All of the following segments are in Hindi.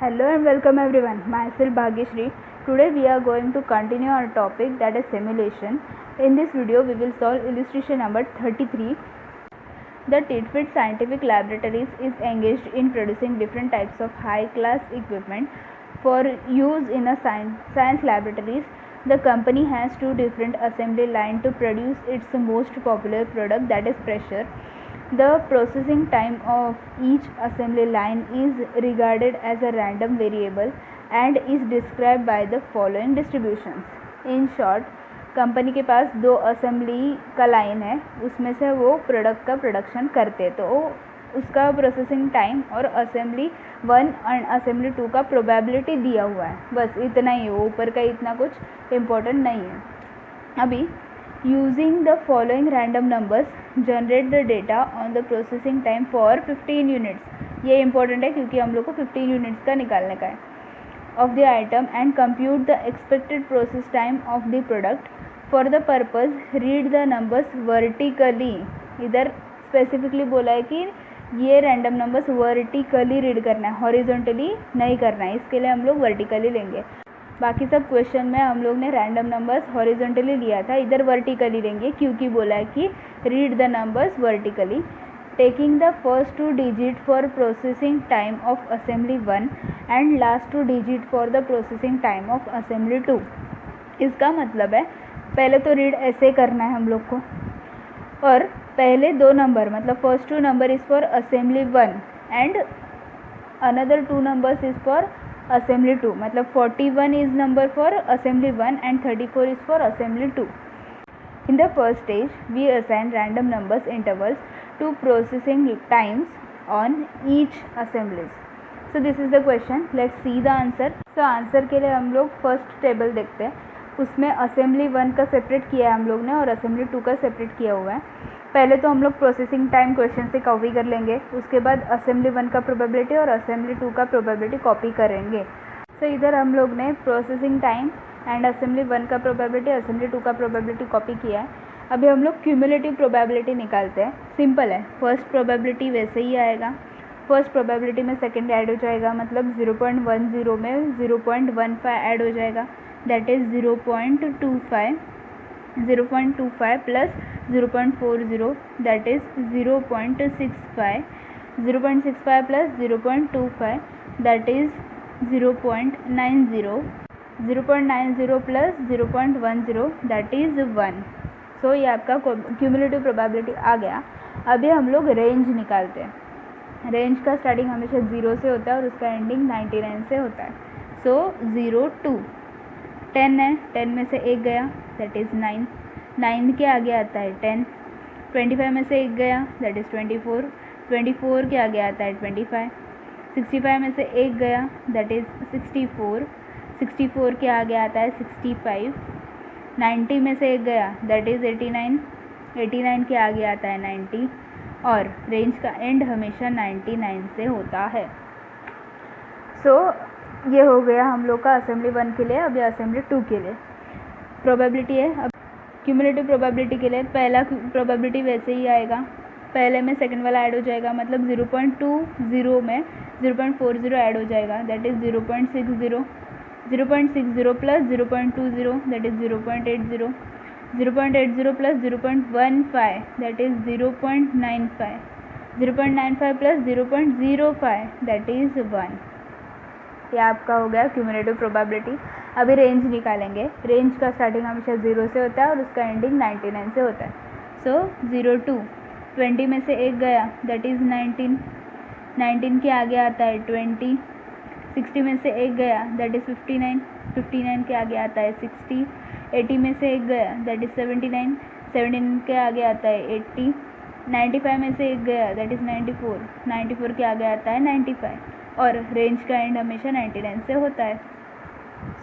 Hello and welcome everyone. Myself Bhagyashree. Today we are going to continue our topic, that is simulation. In this video we will solve illustration number 33. The Titfit Scientific Laboratories is engaged in producing different types of high class equipment for use in a science laboratories. The company has two different assembly lines to produce its most popular product, that is pressure. The processing time of each assembly line is regarded as a random variable and is described by the following distributions. In short, company के पास दो असेंबली का लाइन है, उसमें से वो प्रोडक्ट का प्रोडक्शन करते, तो उसका प्रोसेसिंग टाइम और असेंबली 1 एंड असेंबली 2 का प्रोबेबिलिटी दिया हुआ है. बस इतना ही है, ऊपर का इतना कुछ इम्पोर्टेंट नहीं है. अभी using the following random numbers generate the data on the processing time for 15 units. ये important है क्योंकि हम लोग को 15 units का निकालने का है of the item and compute the expected process time of the product. For the purpose read the numbers vertically. इधर specifically बोला है कि ये random numbers vertically read करना है, horizontally नहीं करना है. इसके लिए हम लोग vertically लेंगे. बाकी सब क्वेश्चन में हम लोग ने रैंडम नंबर्स हॉरिजॉन्टली लिया था, इधर वर्टिकली लेंगे क्योंकि बोला है कि read the numbers vertically. Taking the first 2 digit for processing time of assembly 1 and last 2 digit for the processing time of assembly 2. इसका मतलब है पहले तो रीड ऐसे करना है हम लोग को, और पहले 2 नंबर मतलब first 2 number is for assembly 1 and another 2 numbers is for assembly 2. मतलब 41 is number for assembly 1 and 34 is for assembly 2. In the first stage we assign random numbers intervals to processing times on each assemblies. So this is the question. Let's see the answer. So answer के लिए हम लोग फर्स्ट टेबल देखते हैं. उसमें असेंबली 1 का सेपरेट किया है हम लोग ने और असेंबली 2 का सेपरेट किया हुआ है. पहले तो हम लोग प्रोसेसिंग टाइम क्वेश्चन से कॉपी कर लेंगे, उसके बाद असेंबली 1 का प्रोबेबिलिटी और असेंबली 2 का प्रोबेबिलिटी कॉपी करेंगे. सो इधर हम लोग ने प्रोसेसिंग टाइम एंड असेंबली 1 का प्रोबेबिलिटी, असेंबली 2 का प्रोबेबिलिटी कॉपी किया है. अभी हम लोग क्यूमुलेटिव प्रोबेबिलिटी निकालते हैं. सिंपल है, फर्स्ट प्रोबेबिलिटी वैसे ही आएगा. फर्स्ट प्रोबेबिलिटी में सेकेंड ऐड हो जाएगा, मतलब 0.10 में 0.15 ऐड हो जाएगा, that is 0.25. 0.25 plus 0.40 that is 0.65. 0.65 plus 0.25 that is 0.90. 0.90 plus 0.10 that is 1. सो ये आपका क्यूमुलेटिव प्रोबेबिलिटी आ गया. अभी हम लोग रेंज निकालते हैं. रेंज का स्टार्टिंग हमेशा 0 से होता है और उसका एंडिंग 99 से होता है. सो 0 to 10 है, 10 में से 1 गया, दैट इज़ 9. 9 के आगे आता है 10. 25 में से 1 गया, दैट इज़ 24. 24 के आगे आता है 25. 65 में से 1 गया, दैट इज़ 64. 64 के आगे आता है 65. 90 में से 1 गया, दैट इज़ 89. 89 के आगे आता है 90 और रेंज का एंड हमेशा 99 से होता है. सो ये हो गया हम लोग का असेंबली 1 के लिए. अभी असेंबली 2 के लिए प्रोबेबिलिटी है. अब क्यूमुलेटिव प्रोबेबिलिटी के लिए पहला प्रोबेबिलिटी वैसे ही आएगा, पहले में सेकंड वाला ऐड हो जाएगा, मतलब 0.20 में 0.40 ऐड हो जाएगा, that is 0.60. 0.60 plus 0.20 that is 0.80. 0.80 plus 0.15 that is 0.95. 0.95 plus 0.05 that is 1. ये आपका हो गया क्यूमुलेटिव प्रोबेबिलिटी. अभी रेंज निकालेंगे. रेंज का स्टार्टिंग हमेशा 0 से होता है और उसका एंडिंग 99 से होता है. सो 0 to 20 में से 1 गया, दैट इज़ 19. 19 के आगे आता है 20. 60 में से 1 गया, दैट इज़ 59. 59 के आगे आता है 60. 80 में से 1 गया, दैट इज़ 79. 79 के आगे आता है 80. 95 में से 1 गया, दैट इज़ 94. 94 के आगे आता है 95 और रेंज का एंड हमेशा 99 से होता है.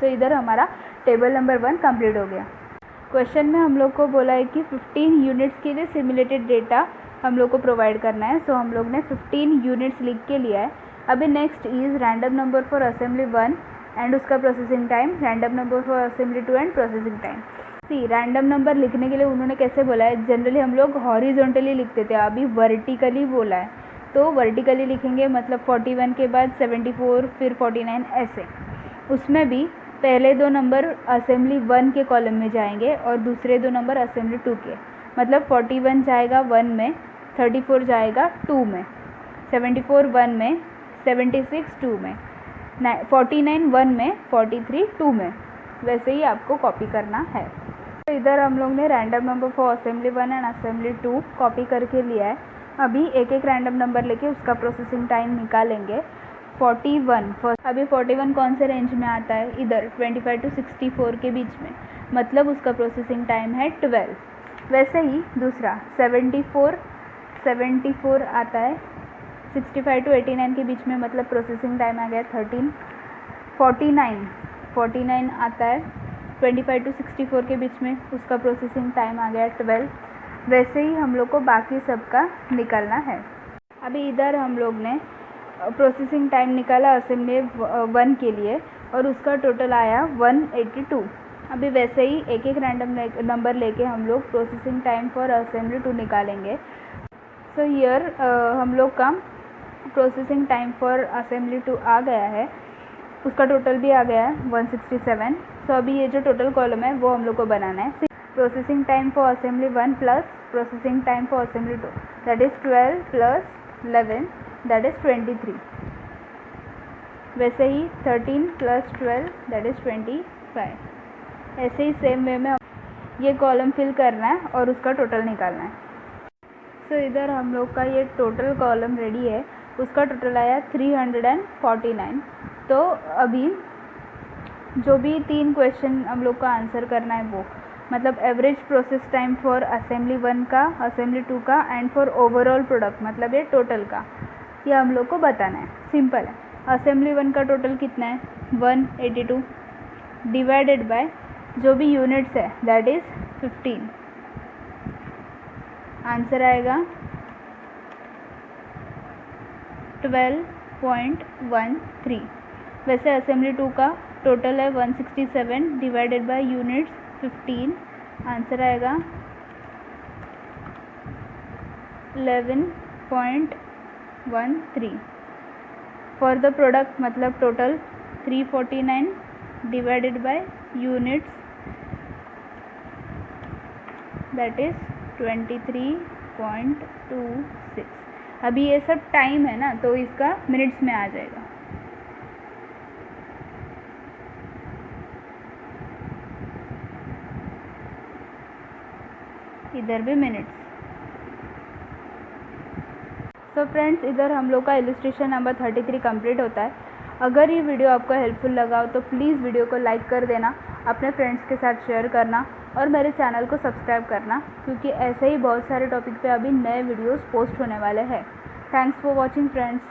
सो इधर हमारा टेबल नंबर 1 कंप्लीट हो गया. क्वेश्चन में हम लोग को बोला है कि 15 यूनिट्स के लिए सिमुलेटेड डेटा हम लोग को प्रोवाइड करना है. सो हम लोग ने 15 यूनिट्स लिख के लिया है. अभी next is random number for assembly 1 and उसका processing time, random number for assembly 2 and processing time. See random number लिखने के लिए उन्होंने कैसे बोला है, जनरली हम लोग हॉरिजॉन्टली लिखते थे, अभी वर्टिकली बोला है. तो वर्टिकली लिखेंगे, मतलब 41 के बाद 74 फिर 49 ऐसे। उसमें भी पहले 2 नंबर असेंबली 1 के कॉलम में जाएंगे और दूसरे 2 नंबर असेंबली 2 के, मतलब 41 जाएगा 1 में, 34 जाएगा 2 में, 74 1 में, 76 2 में, 49 1 में, 43 2 में। वैसे ही आपको कॉपी करना है। तो इधर हम लोग ने random number for assembly 1 and assembly 2 copy करके लिया है। अभी एक एक रैंडम नंबर लेके उसका प्रोसेसिंग टाइम निकालेंगे। 41 फर्स्ट, अभी 41 कौन से रेंज में आता है? इधर 25 to 64 के बीच में, मतलब उसका प्रोसेसिंग टाइम है 12। वैसे ही दूसरा 74 आता है 65 to 89 के बीच में, मतलब प्रोसेसिंग टाइम आ गया 13। 49 आता है 25 to 64 के बीच में, उसका प्रोसेसिंग टाइम आ गया 12। वैसे ही हम लोग को बाकी सब का निकालना है। अभी इधर हम लोग ने प्रोसेसिंग टाइम निकाला असेंबली 1 के लिए और उसका टोटल आया 182। अभी वैसे ही एक एक रैंडम नंबर लेके हम लोग प्रोसेसिंग टाइम फॉर असेंबली 2 निकालेंगे। सो हियर हम लोग का प्रोसेसिंग टाइम फॉर असेंबली 2 आ गया है, उसका टोटल भी आ गया है 167। सो अभी ये जो टोटल कॉलम है वो हम लोग को बनाना है। Processing time for assembly 1 plus processing time for assembly 2, that is 12 plus 11, that is 23। वैसे ही 13 प्लस 12, दैट इज़ 25। ऐसे ही सेम वे में ये कॉलम फिल करना है और उसका टोटल निकालना है। सो इधर हम लोग का ये टोटल कॉलम रेडी है, उसका टोटल आया 349। तो अभी जो भी 3 क्वेश्चन हम लोग का आंसर करना है वो, मतलब average process time for assembly 1 का, असेंबली 2 का एंड फॉर ओवरऑल प्रोडक्ट, मतलब ये टोटल का, ये हम लोग को बताना है। सिंपल है। असेंबली 1 का टोटल कितना है? 182 डिवाइडेड बाय जो भी यूनिट्स है दैट इज़ 15। आंसर आएगा 12.13। वैसे असेंबली 2 का टोटल है 167 डिवाइडेड बाय यूनिट्स 15, आंसर आएगा 11.13। फॉर द प्रोडक्ट मतलब total 349 divided by units that is 23.26। अभी ये सब टाइम है ना, तो इसका मिनट्स में आ जाएगा। इधर भी मिनट्स। सो फ्रेंड्स, इधर हम लोग का इलस्ट्रेशन नंबर 33 कंप्लीट होता है। अगर ये वीडियो आपको हेल्पफुल लगा हो तो प्लीज़ वीडियो को लाइक कर देना, अपने फ्रेंड्स के साथ शेयर करना और मेरे चैनल को सब्सक्राइब करना, क्योंकि ऐसे ही बहुत सारे टॉपिक पे अभी नए वीडियोस पोस्ट होने वाले हैं। Thanks for watching friends.